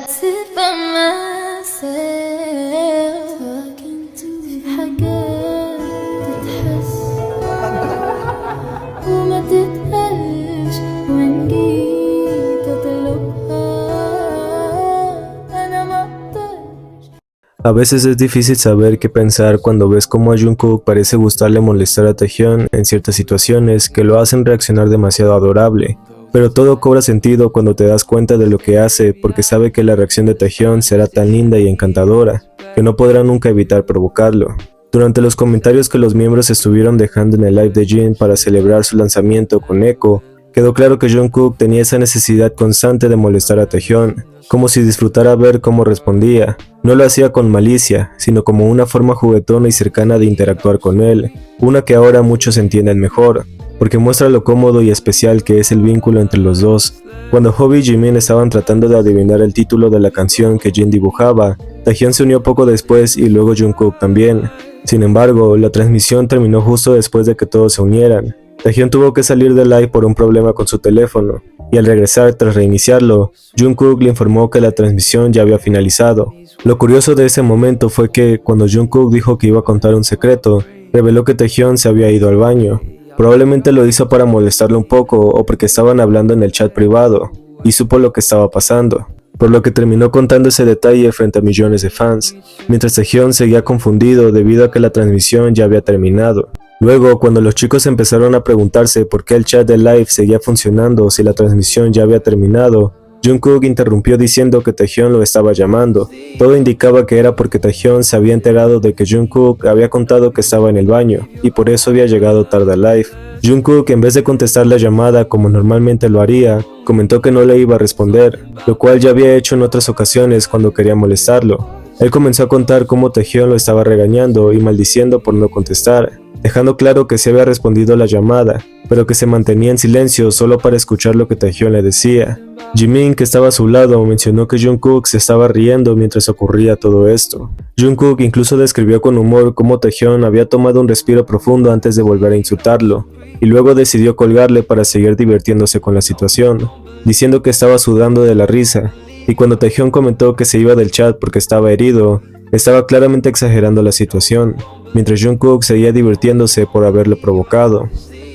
sit by myself talking to حاجات تتحس وما تتقالش وإن جيت أطلبها أنا مقدرش. A veces es difícil saber qué pensar cuando ves cómo a Jungkook parece gustarle molestar a Taehyun en ciertas situaciones que lo hacen reaccionar demasiado adorable. Pero todo cobra sentido cuando te das cuenta de lo que hace porque sabe que la reacción de Taehyun será tan linda y encantadora que no podrá nunca evitar provocarlo. Durante los comentarios que los miembros estuvieron dejando en el live de Jin para celebrar su lanzamiento con Echo, quedó claro que Jungkook tenía esa necesidad constante de molestar a Taehyun, como si disfrutara ver cómo respondía. No lo hacía con malicia, sino como una forma juguetona y cercana de interactuar con él, una que ahora muchos entienden mejor, porque muestra lo cómodo y especial que es el vínculo entre los dos. Cuando Hobi y Jimin estaban tratando de adivinar el título de la canción que Jin dibujaba, Taehyun se unió poco después y luego Jungkook también. Sin embargo, la transmisión terminó justo después de que todos se unieran. Taehyun tuvo que salir del live por un problema con su teléfono, y al regresar tras reiniciarlo, Jungkook le informó que la transmisión ya había finalizado. Lo curioso de ese momento fue que, cuando Jungkook dijo que iba a contar un secreto, reveló que Taehyun se había ido al baño. Probablemente lo hizo para molestarlo un poco o porque estaban hablando en el chat privado, y supo lo que estaba pasando, por lo que terminó contando ese detalle frente a millones de fans, mientras Taehyun seguía confundido debido a que la transmisión ya había terminado. Luego, cuando los chicos empezaron a preguntarse por qué el chat de live seguía funcionando si la transmisión ya había terminado, Jungkook interrumpió diciendo que Taehyun lo estaba llamando. Todo indicaba que era porque Taehyun se había enterado de que Jungkook había contado que estaba en el baño, y por eso había llegado tarde al live. Jungkook, en vez de contestar la llamada como normalmente lo haría, comentó que no le iba a responder, lo cual ya había hecho en otras ocasiones cuando quería molestarlo. Él comenzó a contar cómo Taehyun lo estaba regañando y maldiciendo por no contestar, dejando claro que se había respondido la llamada, pero que se mantenía en silencio solo para escuchar lo que Taehyun le decía. Jimin, que estaba a su lado, mencionó que Jungkook se estaba riendo mientras ocurría todo esto. Jungkook incluso describió con humor cómo Taehyun había tomado un respiro profundo antes de volver a insultarlo, y luego decidió colgarle para seguir divirtiéndose con la situación, diciendo que estaba sudando de la risa, y cuando Taehyun comentó que se iba del chat porque estaba herido, estaba claramente exagerando la situación, mientras Jungkook seguía divirtiéndose por haberlo provocado.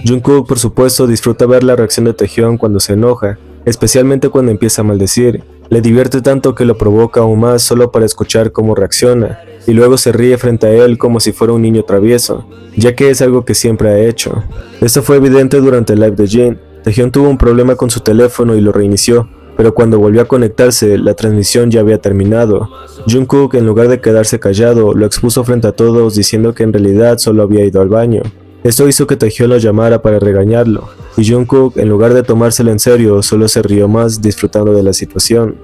Jungkook, por supuesto, disfruta ver la reacción de Taehyun cuando se enoja, especialmente cuando empieza a maldecir. Le divierte tanto que lo provoca aún más solo para escuchar cómo reacciona, y luego se ríe frente a él como si fuera un niño travieso, ya que es algo que siempre ha hecho. Esto fue evidente durante el live de Jin. Taehyun tuvo un problema con su teléfono y lo reinició, pero cuando volvió a conectarse, la transmisión ya había terminado. Jungkook, en lugar de quedarse callado, lo expuso frente a todos diciendo que en realidad solo había ido al baño. Esto hizo que Taehyun lo llamara para regañarlo, y Jungkook, en lugar de tomárselo en serio, solo se rió más disfrutando de la situación.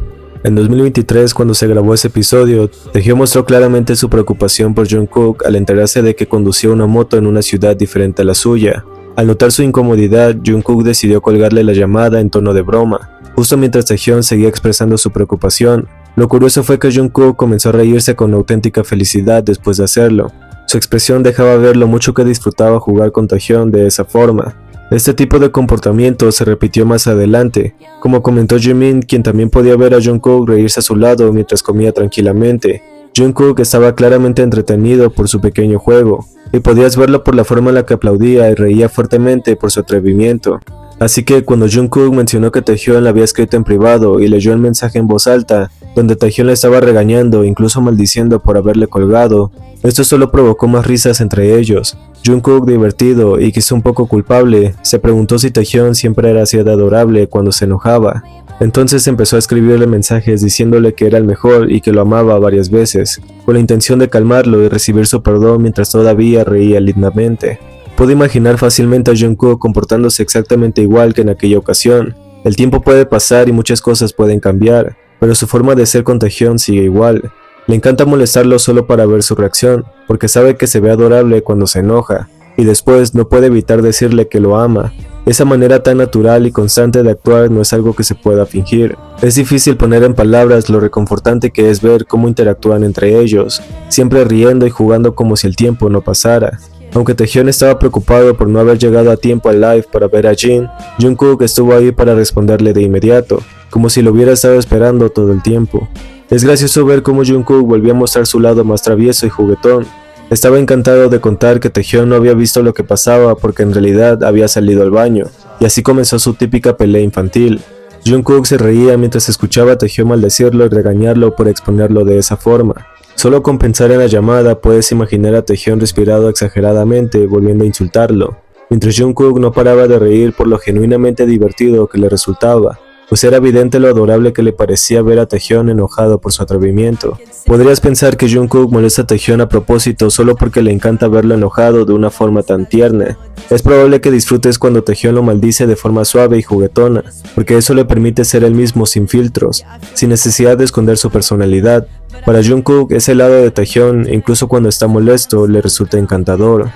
En 2023, cuando se grabó ese episodio, Taehyun mostró claramente su preocupación por Jungkook al enterarse de que conducía una moto en una ciudad diferente a la suya. Al notar su incomodidad, Jungkook decidió colgarle la llamada en tono de broma, justo mientras Taehyun seguía expresando su preocupación. Lo curioso fue que Jungkook comenzó a reírse con auténtica felicidad después de hacerlo. Su expresión dejaba ver lo mucho que disfrutaba jugar con Taehyun de esa forma. Este tipo de comportamiento se repitió más adelante, como comentó Jimin, quien también podía ver a Jungkook reírse a su lado mientras comía tranquilamente. Jungkook estaba claramente entretenido por su pequeño juego, y podías verlo por la forma en la que aplaudía y reía fuertemente por su atrevimiento. Así que cuando Jungkook mencionó que Taehyun le había escrito en privado y leyó el mensaje en voz alta, donde Taehyun le estaba regañando e incluso maldiciendo por haberle colgado, esto solo provocó más risas entre ellos. Jungkook, divertido y quizá un poco culpable, se preguntó si Taehyun siempre era así de adorable cuando se enojaba. Entonces empezó a escribirle mensajes diciéndole que era el mejor y que lo amaba varias veces, con la intención de calmarlo y recibir su perdón mientras todavía reía lindamente. Puedo imaginar fácilmente a Jungkook comportándose exactamente igual que en aquella ocasión. El tiempo puede pasar y muchas cosas pueden cambiar, pero su forma de ser con Taehyun sigue igual. Le encanta molestarlo solo para ver su reacción, porque sabe que se ve adorable cuando se enoja, y después no puede evitar decirle que lo ama. Esa manera tan natural y constante de actuar no es algo que se pueda fingir. Es difícil poner en palabras lo reconfortante que es ver cómo interactúan entre ellos, siempre riendo y jugando como si el tiempo no pasara. Aunque Taehyun estaba preocupado por no haber llegado a tiempo al live para ver a Jin, Jungkook estuvo ahí para responderle de inmediato. como si lo hubiera estado esperando todo el tiempo. Es gracioso ver cómo Jungkook volvió a mostrar su lado más travieso y juguetón. Estaba encantado de contar que Taehyung no había visto lo que pasaba porque en realidad había salido al baño, y así comenzó su típica pelea infantil. Jungkook se reía mientras escuchaba a Taehyung maldecirlo y regañarlo por exponerlo de esa forma. Solo con pensar en la llamada puedes imaginar a Taehyung respirado exageradamente volviendo a insultarlo, mientras Jungkook no paraba de reír por lo genuinamente divertido que le resultaba, pues era evidente lo adorable que le parecía ver a Taehyung enojado por su atrevimiento. Podrías pensar que Jungkook molesta a Taehyung a propósito solo porque le encanta verlo enojado de una forma tan tierna. Es probable que disfrutes cuando Taehyung lo maldice de forma suave y juguetona, porque eso le permite ser él mismo sin filtros, sin necesidad de esconder su personalidad. Para Jungkook, ese lado de Taehyung, incluso cuando está molesto, le resulta encantador.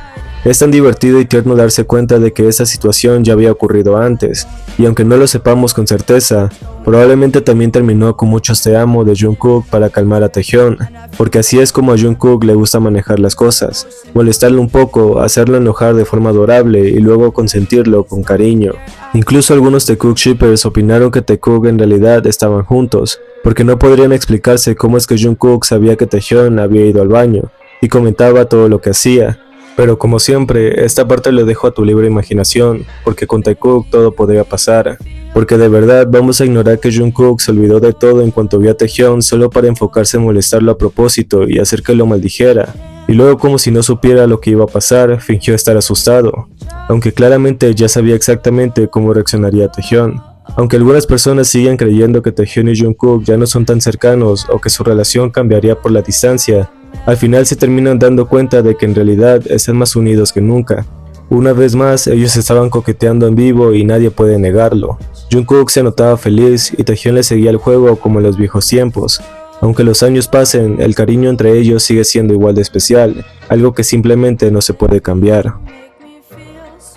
Es tan divertido y tierno darse cuenta de que esa situación ya había ocurrido antes, y aunque no lo sepamos con certeza, probablemente también terminó con muchos te amo de Jungkook para calmar a Taehyung, porque así es como a Jungkook le gusta manejar las cosas, molestarlo un poco, hacerlo enojar de forma adorable y luego consentirlo con cariño. Incluso algunos Taekook shippers opinaron que Taekook en realidad estaban juntos, porque no podrían explicarse cómo es que Jungkook sabía que Taehyung había ido al baño, y comentaba todo lo que hacía. Pero como siempre, esta parte le dejo a tu libre imaginación, porque con Taekook todo podría pasar. Porque de verdad vamos a ignorar que Jungkook se olvidó de todo en cuanto vio a Taehyung solo para enfocarse en molestarlo a propósito y hacer que lo maldijera. Y luego, como si no supiera lo que iba a pasar, fingió estar asustado, aunque claramente ya sabía exactamente cómo reaccionaría Taehyung. Aunque algunas personas siguen creyendo que Taehyung y Jungkook ya no son tan cercanos o que su relación cambiaría por la distancia, al final se terminan dando cuenta de que en realidad están más unidos que nunca. Una vez más, ellos estaban coqueteando en vivo y nadie puede negarlo. Jungkook se notaba feliz y Taehyung le seguía el juego como en los viejos tiempos. Aunque los años pasen, el cariño entre ellos sigue siendo igual de especial, algo que simplemente no se puede cambiar. Make me feel so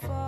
far